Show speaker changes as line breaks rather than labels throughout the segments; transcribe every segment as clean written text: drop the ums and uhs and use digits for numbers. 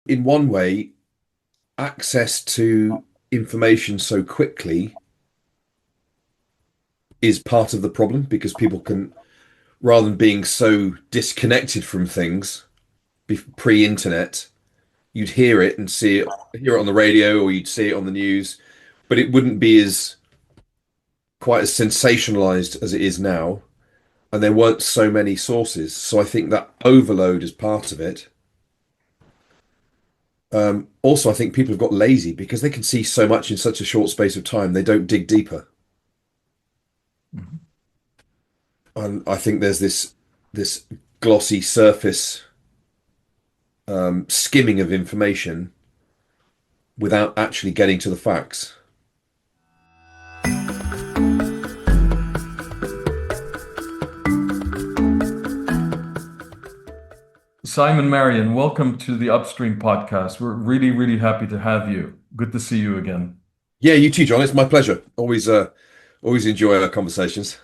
in one way, access to information so quickly is part of the problem because people can, rather than being so disconnected from things pre-internet, you'd hear it and hear it on the radio, or you'd see it on the news, but it wouldn't be as quite as sensationalized as it is now. And there weren't so many sources. So I think that overload is part of it. Also, I think people have got lazy because they can see so much in such a short space of time. They don't dig deeper.
Mhm.
And I think there's this glossy surface skimming of information without actually getting to the facts.
Simon Marion, welcome to the Upstream podcast. We're really, really happy to have you. Good to see you again.
Yeah, you too, John. It's my pleasure. Always enjoy our conversations.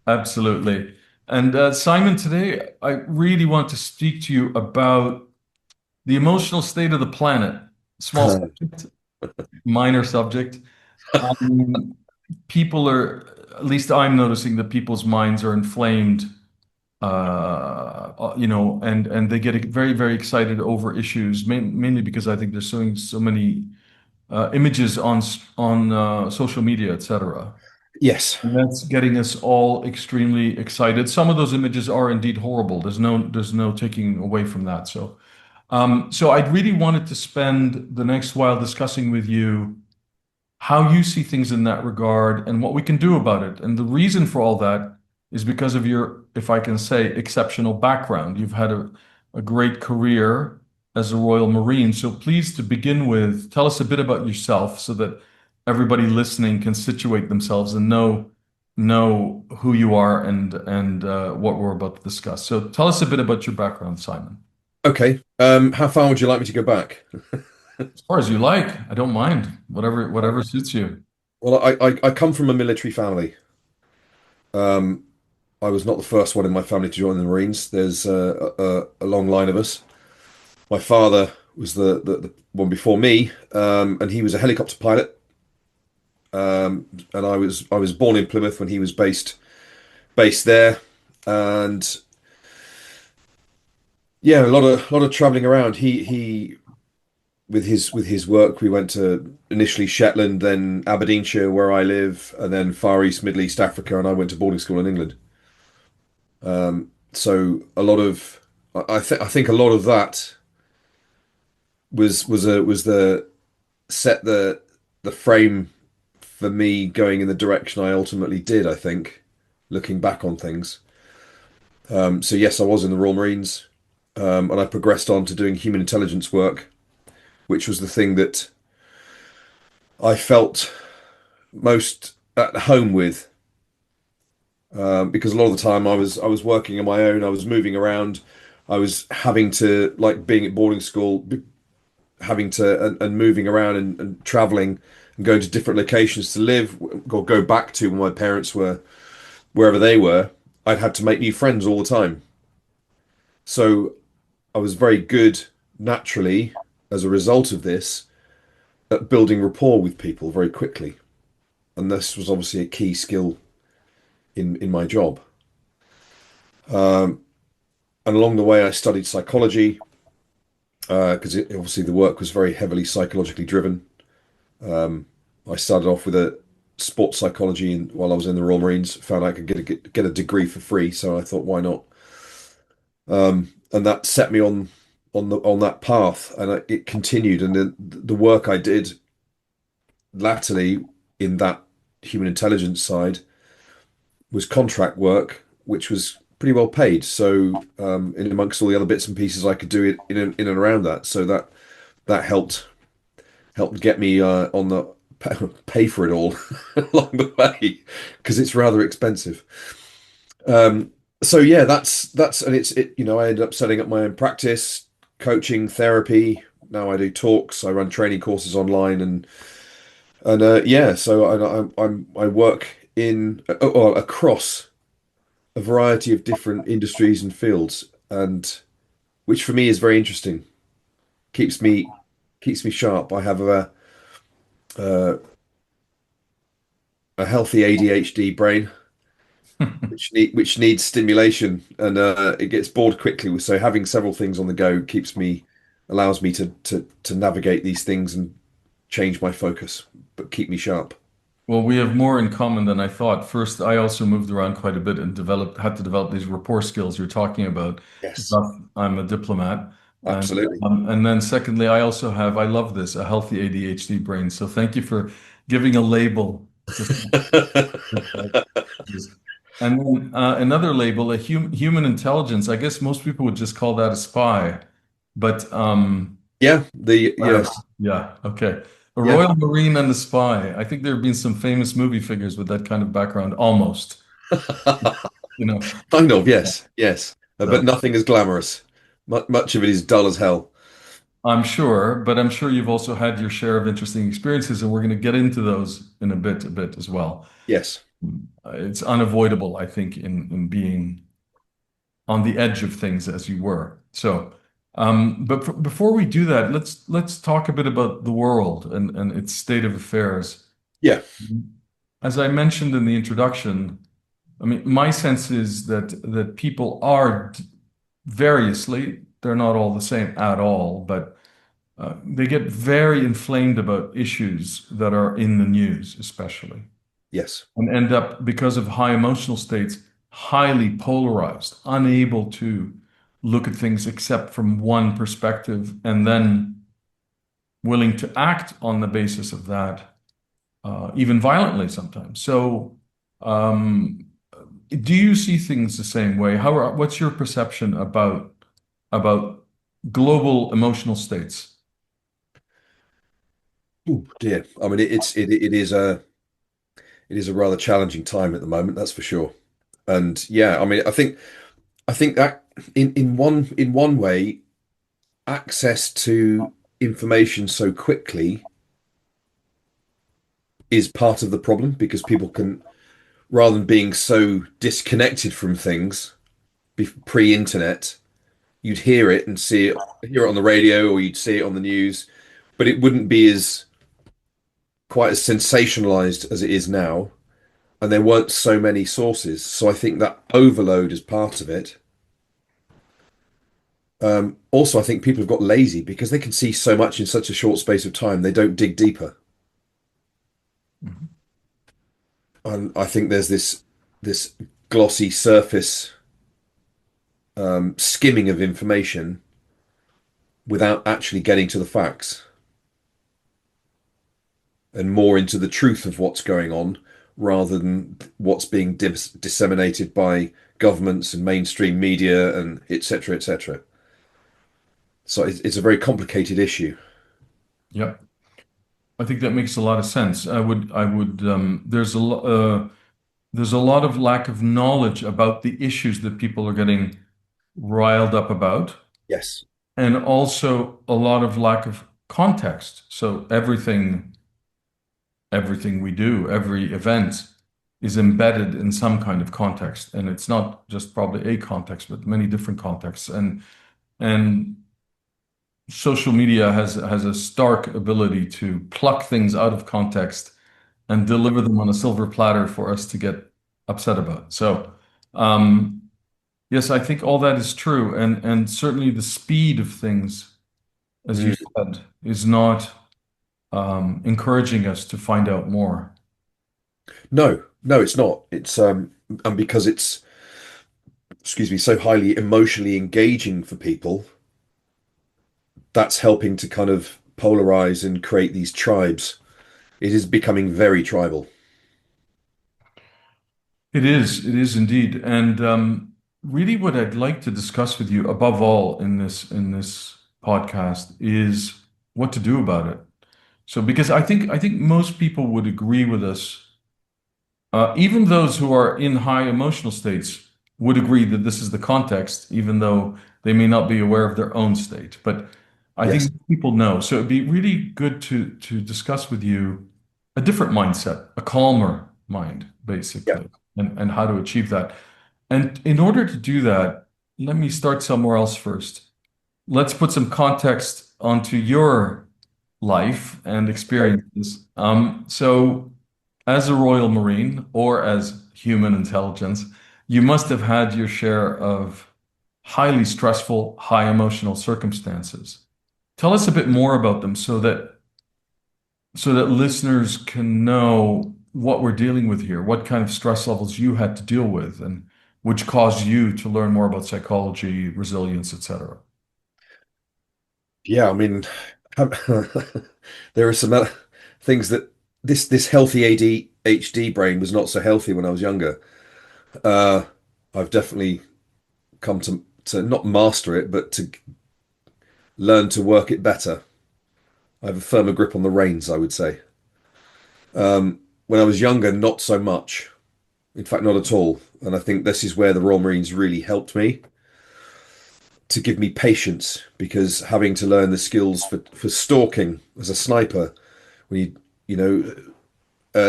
Absolutely. And Simon, today I really want to speak to you about the emotional state of the planet. Small subject, minor subject. Um, People are, at least I'm noticing that people's minds are inflamed, and they get very, very excited over issues, mainly because I think there's so many images on social media, etc.
Yes.
And that's getting us all extremely excited. Some of those images are indeed horrible. There's no taking away from that. So I really wanted to spend the next while discussing with you how you see things in that regard and what we can do about it. And the reason for all that is because of your, if I can say, exceptional background. You've had a great career as a Royal Marine. So please, to begin with, tell us a bit about yourself so that everybody listening can situate themselves and know who you are and what we're about to discuss. So tell us a bit about your background, Simon.
Okay. How far would you like me to go back?
As far as you like, I don't mind. Whatever suits you.
Well, I come from a military family. Um, I was not the first one in my family to join the Marines. There's a long line of us. My father was the one before me, and he was a helicopter pilot. And I was born in Plymouth when he was based there, and yeah, a lot of traveling around. He with his work, we went to initially Shetland, then Aberdeenshire, where I live, and then Far East, Middle East Africa, and I went to boarding school in England. So a lot of I think a lot of that was the set the frame for me going in the direction I ultimately did, I think, looking back on things. So yes, I was in the Royal Marines, and I progressed on to doing human intelligence work, which was the thing that I felt most at home with, because a lot of the time I was working on my own. I was moving around. I was having to, like being at boarding school, having to and moving around and traveling and going to different locations to live or go back to when my parents were wherever they were. I'd had to make new friends all the time. So I was very good naturally as a result of this at building rapport with people very quickly. And this was obviously a key skill in my job. And along the way, I studied psychology because obviously the work was very heavily psychologically driven. I started off with a sports psychology, and while I was in the Royal Marines, found I could get a degree for free. So I thought, why not? And that set me on that path, and it continued. And the work I did latterly in that human intelligence side was contract work, which was pretty well paid. So in amongst all the other bits and pieces, I could do it in and around that. So that helped get me on the pay for it all along the way because it's rather expensive. Um, so yeah, that's and I ended up setting up my own practice, coaching, therapy. Now I do talks. I run training courses online, and yeah, so I work in or across a variety of different industries and fields, and which for me is very interesting. keeps me keeps me sharp. I have a, a healthy ADHD brain, which needs stimulation, and it gets bored quickly. So having several things on the go allows me to navigate these things and change my focus, but keep me sharp.
Well, we have more in common than I thought. First, I also moved around quite a bit and had to develop these rapport skills you're talking about.
Yes,
Thus, I'm a diplomat.
absolutely.
And then secondly, I love this, a healthy ADHD brain. So thank you for giving a label to this. And then another label, human intelligence. I guess most people would just call that a spy. But
Yeah, the
I don't know.
yes,
Yeah, okay. A
yeah.
Royal Marine and a spy. I think there have been some famous movie figures with that kind of background, almost. You know,
Kind of, yes, yes. But
so
nothing is glamorous. Much of it is dull as hell.
I'm sure, but I'm sure you've also had your share of interesting experiences, and we're going to get into those in a bit as well.
Yes.
It's unavoidable, I think, in being on the edge of things as you were. So, before we do that, let's talk a bit about the world and its state of affairs.
Yeah.
As I mentioned in the introduction, I mean, my sense is that people are variously, they're not all the same at all, but they get very inflamed about issues that are in the news, especially,
Yes.
and end up, because of high emotional states, highly polarized, unable to look at things except from one perspective, and then willing to act on the basis of that, even violently sometimes. So, um, do you see things the same way? What's your perception about global emotional states?
Ooh, dear. I mean, it is a rather challenging time at the moment, that's for sure. And yeah, I mean, I think that in one way, access to information so quickly is part of the problem because people can, rather than being so disconnected from things pre-internet, you'd hear it and hear it on the radio, or you'd see it on the news, but it wouldn't be as quite as sensationalized as it is now. And there weren't so many sources. So I think that overload is part of it. Also, I think people have got lazy because they can see so much in such a short space of time. They don't dig deeper.
Mhm.
And I think there's this glossy surface skimming of information without actually getting to the facts and more into the truth of what's going on rather than what's being disseminated by governments and mainstream media and etc. etc. So it's a very complicated issue.
Yep. I think that makes a lot of sense. There's a lot of lack of knowledge about the issues that people are getting riled up about,
Yes.
and also a lot of lack of context. So everything we do, every event is embedded in some kind of context, and it's not just probably a context, but many different contexts. And social media has a stark ability to pluck things out of context and deliver them on a silver platter for us to get upset about. So, yes, I think all that is true, and certainly the speed of things, as you
Mm.
said, is not encouraging us to find out more.
No, no, it's not. It's and because it's, excuse me, so highly emotionally engaging for people, that's helping to kind of polarize and create these tribes. It is becoming very tribal.
It is indeed. And really what I'd like to discuss with you above all in this podcast is what to do about it. So because I think most people would agree with us, even those who are in high emotional states would agree that this is the context, even though they may not be aware of their own state. But I
Yes.
think people know. So it'd be really good to discuss with you a different mindset, a calmer mind,
Yeah.
basically, and how to achieve that. And in order to do that, let me start somewhere else first. Let's put some context onto your life and
Okay.
experiences. So, as a Royal Marine or as human intelligence, you must have had your share of highly stressful, high emotional circumstances. Tell us a bit more about them so that listeners can know what we're dealing with here, what kind of stress levels you had to deal with, and which caused you to learn more about psychology, resilience, etc.
Yeah, I mean, there are some other things that this healthy ADHD brain was not so healthy when I was younger. Uh, I've definitely come to not master it, but to learn to work it better. I have a firmer grip on the reins, I would say. When I was younger, not so much. In fact, not at all. And I think this is where the Royal Marines really helped me to give me patience because having to learn the skills for stalking as a sniper, when you know,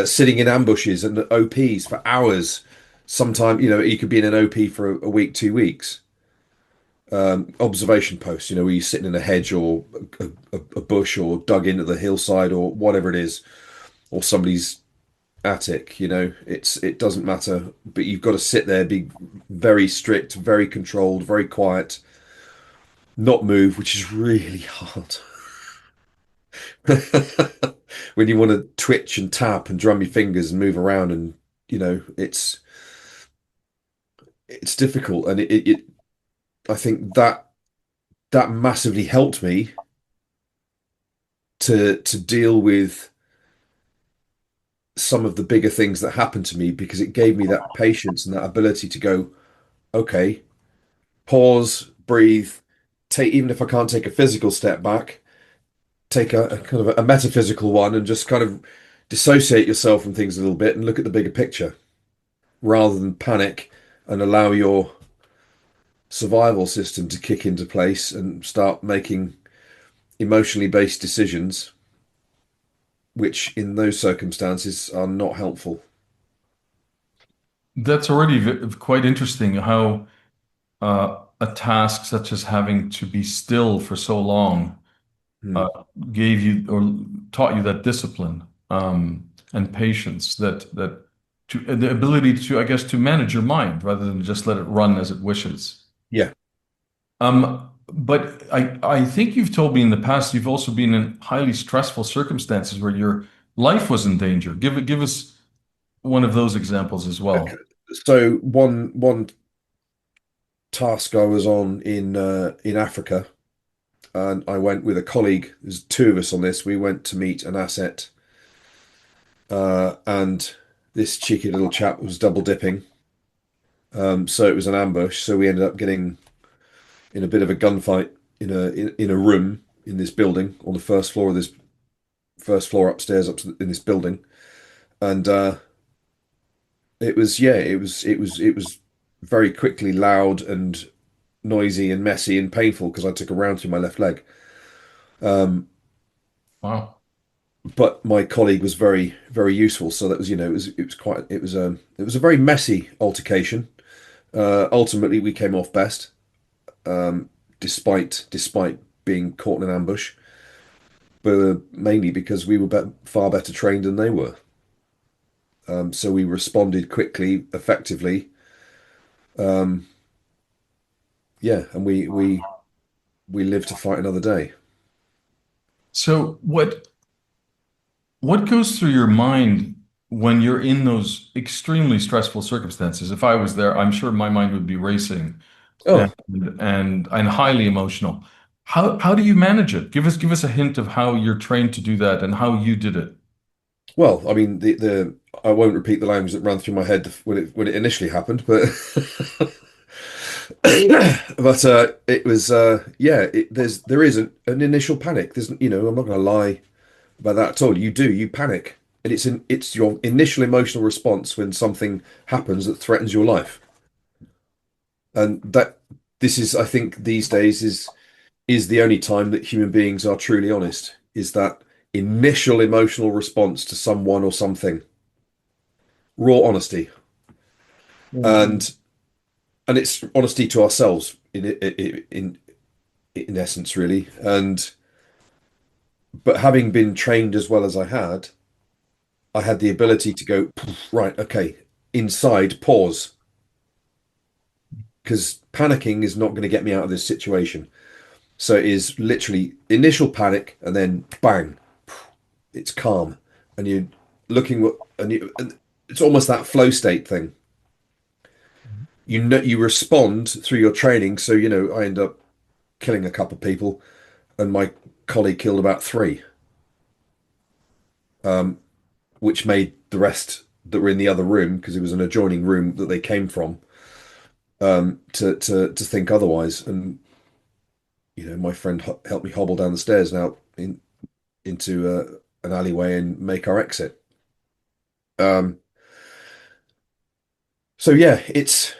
sitting in ambushes and OPs for hours. Sometimes, you could be in an OP for a week, 2 weeks. Observation posts, where you're sitting in a hedge or a bush or dug into the hillside or whatever it is, or somebody's attic. It doesn't matter, but you've got to sit there, be very strict, very controlled, very quiet, not move, which is really hard. When you want to twitch and tap and drum your fingers and move around, and it's difficult, and I think that massively helped me to deal with some of the bigger things that happened to me because it gave me that patience and that ability to go, okay, pause, breathe, take, even if I can't take a physical step back, take a kind of a metaphysical one and just kind of dissociate yourself from things a little bit and look at the bigger picture rather than panic and allow your survival system to kick into place and start making emotionally based decisions, which in those circumstances are not helpful.
That's already quite interesting how a task such as having to be still for so long
Hmm.
uh, gave you or taught you that discipline and patience the ability to, I guess, to manage your mind rather than just let it run as it wishes.
Yeah.
But I think you've told me in the past you've also been in highly stressful circumstances where your life was in danger. Give us one of those examples as
Okay.
well.
So one task I was on in Africa, and I went with a colleague. There's two of us on this. We went to meet an asset, and this cheeky little chap was double dipping. So it was an ambush. So we ended up getting in a bit of a gunfight in a room in this building on the first floor of this first floor upstairs in this building, and it was very quickly loud and noisy and messy and painful because I took a round through my left leg. Um,
Wow.
but my colleague was very, very useful. So that was, it was a very messy altercation. Ultimately, we came off best, despite being caught in an ambush, but mainly because we were far better trained than they were. So we responded quickly, effectively. Um, yeah, and we lived to fight another day.
So what goes through your mind when you're in those extremely stressful circumstances? If I was there, I'm sure my mind would be racing and
Oh,
and highly emotional. How do you manage it? Give us a hint of how you're trained to do that and how you did it.
well, I mean, the I won't repeat the language that ran through my head when it initially happened, but but it was yeah. There is an initial panic. I'm not going to lie about that at all. You panic, and it's your initial emotional response when something happens that threatens your life, and that this is, I think, these days is the only time that human beings are truly honest. Is that initial emotional response to someone or something, raw honesty,
Mm.
and it's honesty to ourselves in essence, really, and. But having been trained as well as I had the ability to go, right, okay, inside, pause, because panicking is not going to get me out of this situation. So it is literally initial panic and then bang, it's calm. And you're and it's almost that flow state thing. You know, you respond through your training. So, I end up killing a couple of people and my colleague killed about three, which made the rest that were in the other room, because it was an adjoining room that they came from, to think otherwise. And my friend helped me hobble down the stairs now into an alleyway and make our exit. Um, so yeah, it's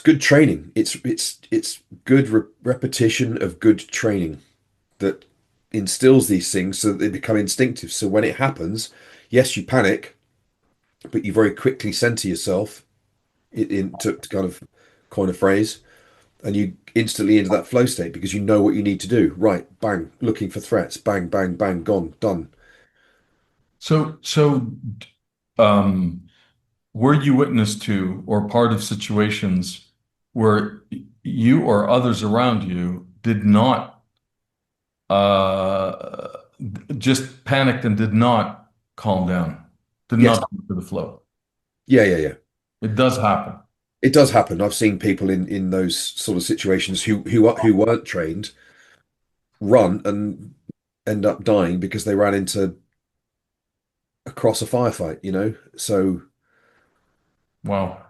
good training. It's good repetition of good training that instills these things so that they become instinctive. So when it happens, yes, you panic, but you very quickly center yourself to kind of coin a phrase, and you instantly into that flow state because you know what you need to do. Right, bang, looking for threats, bang, bang, bang, gone, done.
So, um, were you witness to or part of situations where you or others around you did not uh, just panicked and did not calm down, did
Yes,
not go with the flow?
yeah, yeah, yeah.
It does happen.
It does happen. I've seen people in those sort of situations who weren't trained run and end up dying because they ran into across a firefight, So
Wow.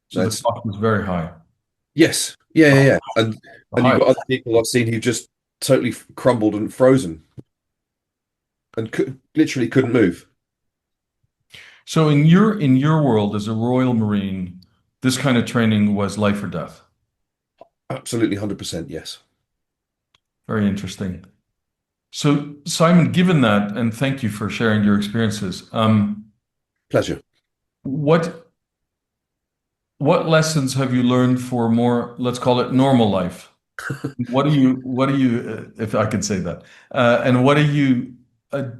So the
that's
cost was very high.
yes, yeah, yeah, yeah.
The
And you've
high.
got other people I've seen who just totally crumbled and frozen and literally couldn't move.
So in your world as a Royal Marine, this kind of training was life or death.
Absolutely 100% yes.
Very interesting. So Simon, given that, and thank you for sharing your experiences,
Pleasure.
what what lessons have you learned for more, let's call it normal life? What do you, if I can say that, and what are you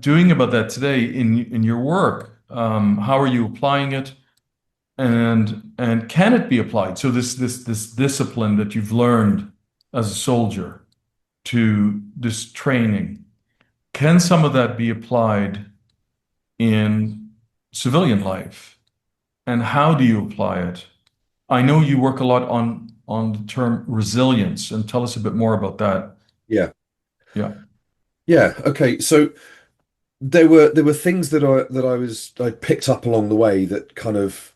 doing about that today in your work? How are you applying it, and can it be applied? So this discipline that you've learned as a soldier to this training, can some of that be applied in civilian life? And how do you apply it? I know you work a lot on the term resilience, and tell us a bit more about that.
Yeah.
Yeah.
Yeah. Okay. So there were things I picked up along the way that kind of,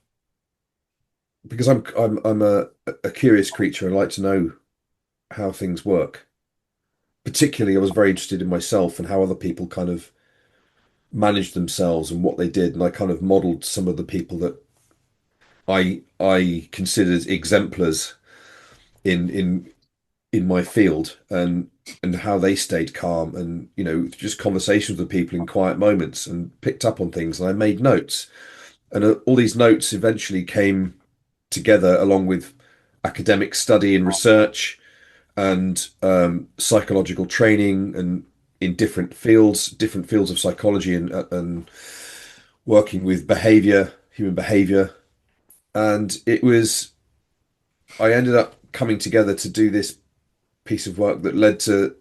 because I'm a curious creature. I like to know how things work. Particularly, I was very interested in myself and how other people kind of managed themselves and what they did, and I kind of modeled some of the people that I considered exemplars in my field, and how they stayed calm, and just conversations with people in quiet moments, and picked up on things, and I made notes, and all these notes eventually came together along with academic study and research and psychological training, and in different fields of psychology, and working with human behavior. And I ended up coming together to do this piece of work that led to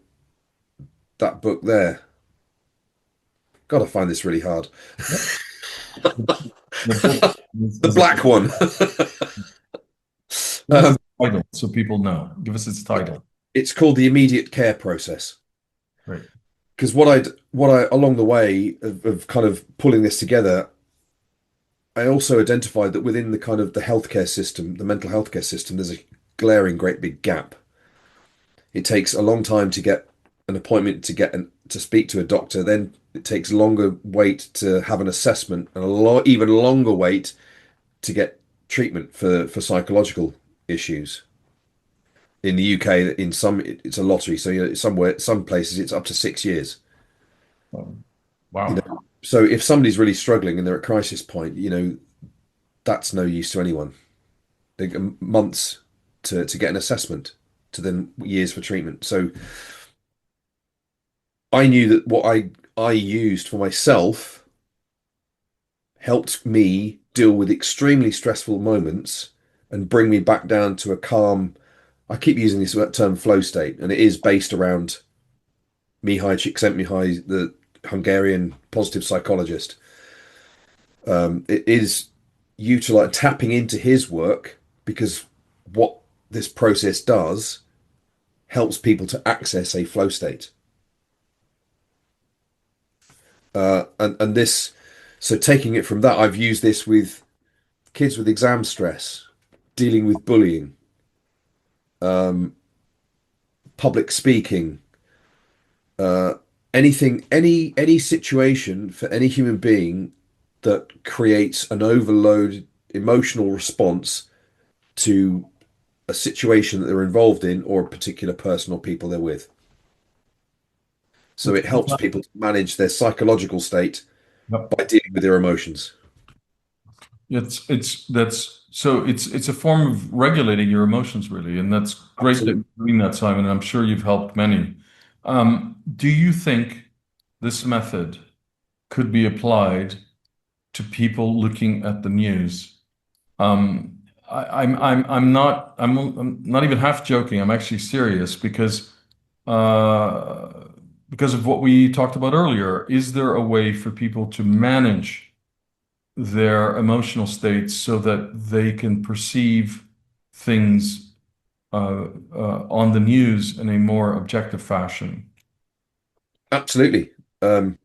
that book there. God, I find this really hard.
The book
The black one.
give us
um,
its title so people know. Give us its title.
it's called The Immediate Care Process.
Great.
Because what I along the way of kind of pulling this together, I also identified that within the kind of the healthcare system, the mental healthcare system, there's a glaring great big gap. It takes a long time to get an appointment to speak to a doctor. Then it takes longer wait to have an assessment, and even longer wait to get treatment for psychological issues. In the UK, it's a lottery. So some places it's up to 6 years. You
Wow.
know, so if somebody's really struggling and they're at crisis point, that's no use to anyone. They get months to get an assessment, to then years for treatment. So I knew that what I used for myself helped me deal with extremely stressful moments and bring me back down to a calm. I keep using this term flow state, and it is based around Mihai Csikszentmihalyi, the Hungarian positive psychologist. It is utilize tapping into his work because what this process does helps people to access a flow state. And this, so taking it from that, I've used this with kids with exam stress, dealing with bullying, um, public speaking, uh, any situation for any human being that creates an overload emotional response to a situation that they're involved in or a particular person or people they're with. So it helps people to manage their psychological state
Yep.
by dealing with their emotions.
It's a form of regulating your emotions really, and that's great that
Absolutely.
you're doing that, Simon. I'm sure you've helped many. Do you think this method could be applied to people looking at the news? Um, I'm not even half joking. I'm actually serious uh, because of what we talked about earlier. Is there a way for people to manage their emotional states so that they can perceive things on the news in a more objective fashion?
Absolutely. To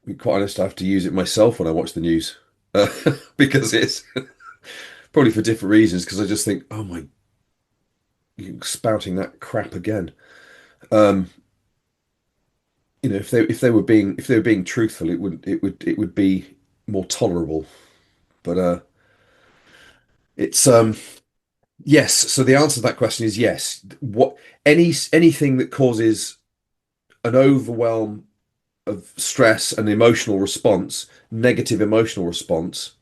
be quite honest, I have to use it myself when I watch the news because it's probably for different reasons. Because I just think, oh my, you're spouting that crap again. Um, if they were being truthful, it would be more tolerable. But it's yes. So the answer to that question is yes. Anything that causes an overwhelm of stress and emotional response, negative emotional response,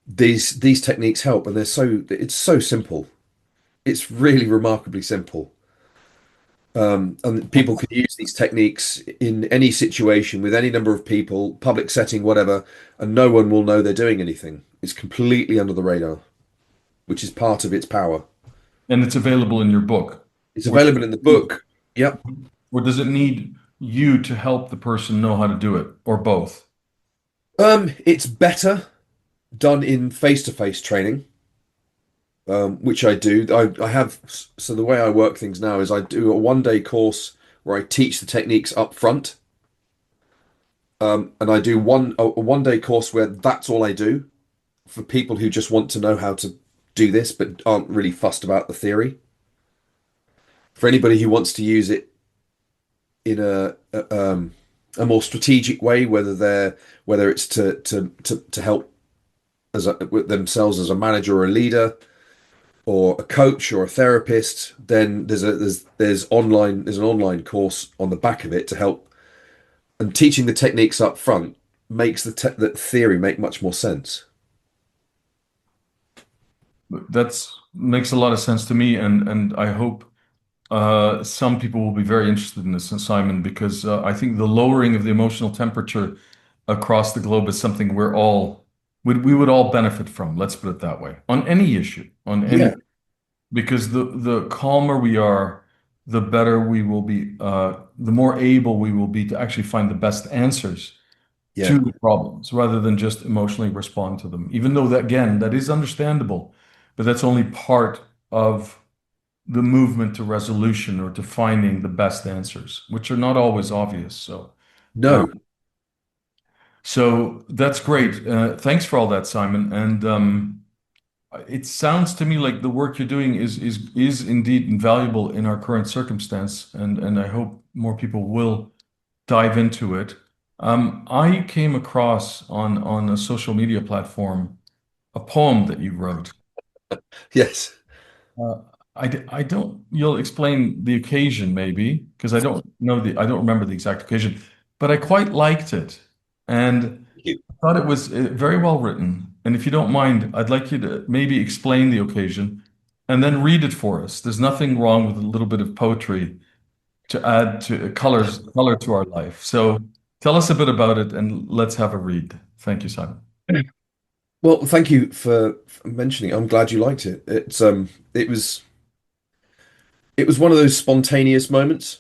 these techniques help, and it's so simple. It's really remarkably simple. And people can use these techniques in any situation with any number of people, public setting, whatever, and no one will know they're doing anything. It's completely under the radar, which is part of its power.
And it's available in your book.
It's
Or,
available in the book. Yep.
or does it need you to help the person know how to do it, or both?
It's better done in face-to-face training, which I do. I have, so the way I work things now is I do a 1 day course where I teach the techniques up front. And I do a 1 day course where that's all I do for people who just want to know how to do this but aren't really fussed about the theory. For anybody who wants to use it in a more strategic way, whether it's to help with themselves as a manager or a leader or a coach or a therapist, then there's an online course on the back of it to help. And teaching the techniques up front makes the theory make much more sense.
That's makes a lot of sense to me, and I hope some people will be very interested in this, Simon, because I think the lowering of the emotional temperature across the globe is something we would all benefit from. Let's put it that way. On any issue, on any
Yeah,
because the calmer we are, the better we will be, the more able we will be to actually find the best answers
yeah.
to the problems rather than just emotionally respond to them. Even though that, again, that is understandable, but that's only part of the movement to resolution or to finding the best answers, which are not always obvious. Uh,
No,
so that's great. Thanks for all that, Simon. And it sounds to me like the work you're doing is indeed invaluable in our current circumstance, and I hope more people will dive into it. I came across on a social media platform a poem that you wrote.
yes.
Uh, I don't, you'll explain the occasion maybe, because I don't remember the exact occasion, but I quite liked it. And
Thank you.
I thought it was very well written. And if you don't mind, I'd like you to maybe explain the occasion and then read it for us. There's nothing wrong with a little bit of poetry to add to color to our life. So tell us a bit about it and let's have a read. Thank you, Simon.
Well, thank you for mentioning. I'm glad you liked it. It was one of those spontaneous moments.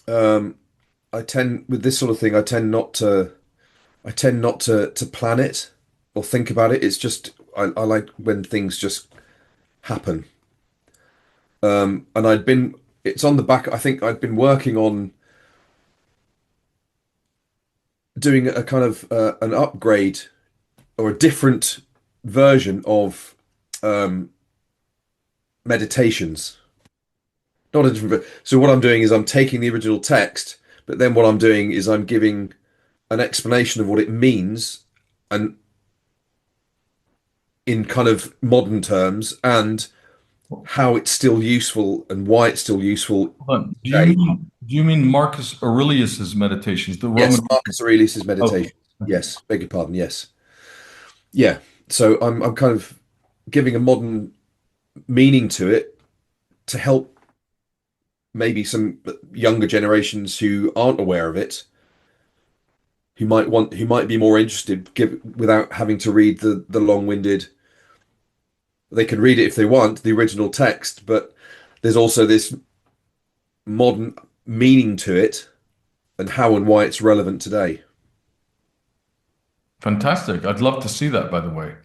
Um, I tend with this sort of thing, I tend not to plan it or think about it. It's just I like when things just happen. And it's on the back. I think I'd been working on doing a kind of an upgrade or a different version of um, meditations. Not a different. So what I'm doing is I'm taking the original text, but then what I'm doing is I'm giving an explanation of what it means, and in kind of modern terms, and how it's still useful and why it's still useful
But
today.
do you mean Marcus Aurelius's meditations, the
Yes,
Roman?
Marcus Aurelius's
Okay.
meditation. Yes, beg your pardon. Yes, yeah. So I'm kind of giving a modern meaning to it to help maybe some younger generations who aren't aware of it, who might be more interested, without having to read the long-winded. They can read it if they want the original text, but there's also this modern meaning to it and how and why it's relevant today.
Fantastic. I'd love to see that, by the way.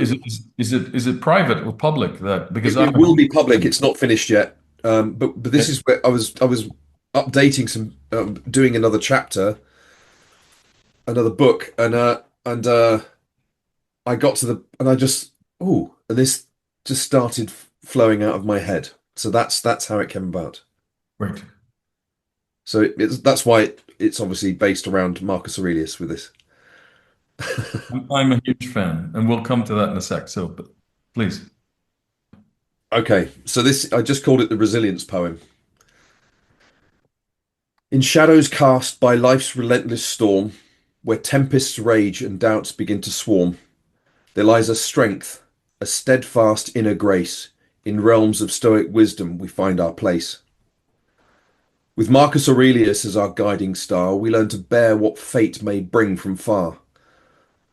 Is it private or public that because I'm
It
a
will
huge
be public.
fan.
It's not finished yet. But this is where I was updating some, doing another chapter, another book, and I got to the and I just and this just started flowing out of my head. So that's how it came about.
Great.
So that's why it's obviously based around Marcus Aurelius with this.
I'm a huge fan, and we'll come to that in a sec. So, but please.
Okay, so this I just called it the resilience poem. In shadows cast by life's relentless storm, where tempests rage and doubts begin to swarm, there lies a strength, a steadfast inner grace. In realms of Stoic wisdom, we find our place. With Marcus Aurelius as our guiding star, we learn to bear what fate may bring from far.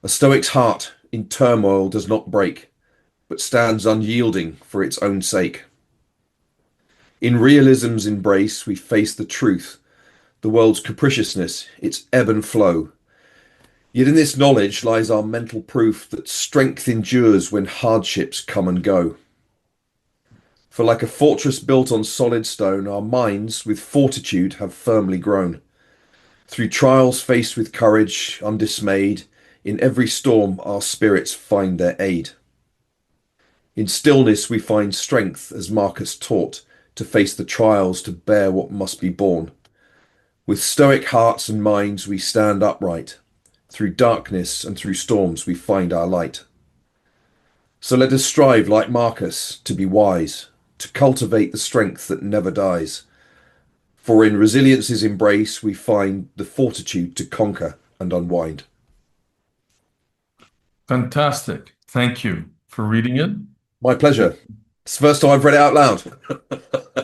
A Stoic's heart in turmoil does not break, but stands unyielding for its own sake. In realism's embrace, we face the truth, the world's capriciousness, its ebb and flow. Yet in this knowledge lies our mental proof that strength endures when hardships come and go. For like a fortress built on solid stone, our minds with fortitude have firmly grown. Through trials faced with courage, undismayed, in every storm our spirits find their aid. In stillness we find strength, as Marcus taught, to face the trials, to bear what must be borne. With stoic hearts and minds we stand upright. Through darkness and through storms we find our light. So let us strive, like Marcus, to be wise, to cultivate the strength that never dies. For in resilience's embrace we find the fortitude to conquer and unwind.
Fantastic. Thank you for reading it.
My pleasure. It's the first time I've read it out loud.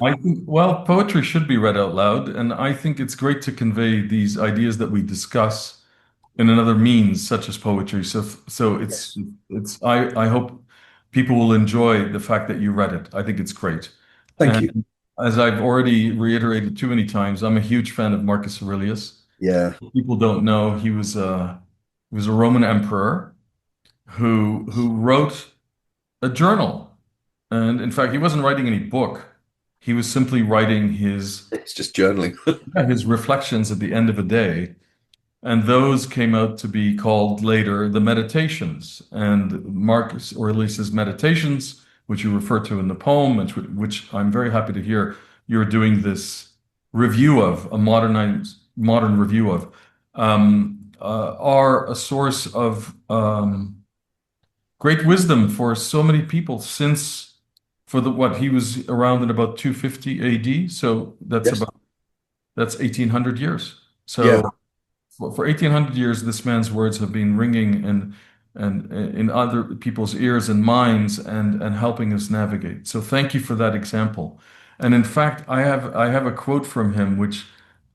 I think, well, poetry should be read out loud, and I think it's great to convey these ideas that we discuss in another means, such as poetry. So
Yes.
I hope people will enjoy the fact that you read it. I think it's great.
Thank you.
And as I've already reiterated too many times, I'm a huge fan of Marcus Aurelius.
Yeah.
People don't know he was a Roman emperor who wrote a journal. And in fact, he wasn't writing any book. He was simply writing
It's just journaling.
his reflections at the end of a day. And those came out to be called later the Meditations. And Marcus Aurelius's Meditations, which you refer to in the poem, which I'm very happy to hear you're doing this review of, a modern review of, are a source of great wisdom for so many people since for the what he was around in about 250 AD. So
Yes.
that's 1800 years.
Yeah.
So for 1800 years, this man's words have been ringing and in other people's ears and minds and helping us navigate. So thank you for that example. And in fact, I have a quote from him which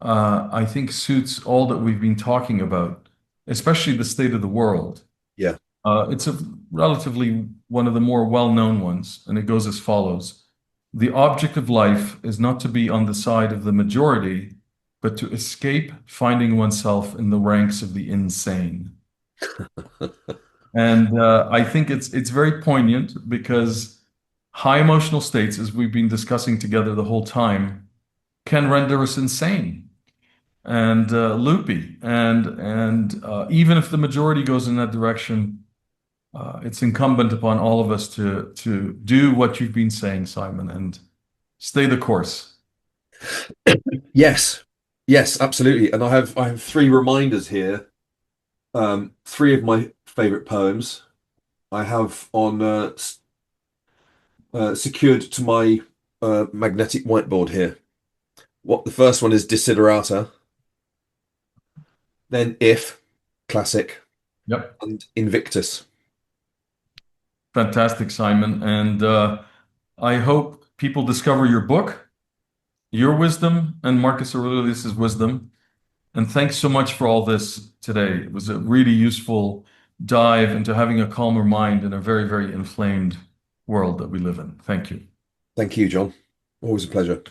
I think suits all that we've been talking about, especially the state of the world.
Yeah.
It's a relatively one of the more well-known ones, and it goes as follows. The object of life is not to be on the side of the majority, but to escape finding oneself in the ranks of the insane. And I think it's very poignant because high emotional states, as we've been discussing together the whole time, can render us insane and loopy. And even if the majority goes in that direction, it's incumbent upon all of us to do what you've been saying, Simon, and stay the course.
Yes. Yes, absolutely. And I have three reminders here. Three of my favorite poems I have on secured to my magnetic whiteboard here. What the first one is Desiderata, then If, classic,
Yep.
and Invictus.
Fantastic, Simon. And I hope people discover your book, your wisdom, and Marcus Aurelius's wisdom. And thanks so much for all this today. It was a really useful dive into having a calmer mind in a very, very inflamed world that we live in. Thank you.
Thank you, John. Always a pleasure.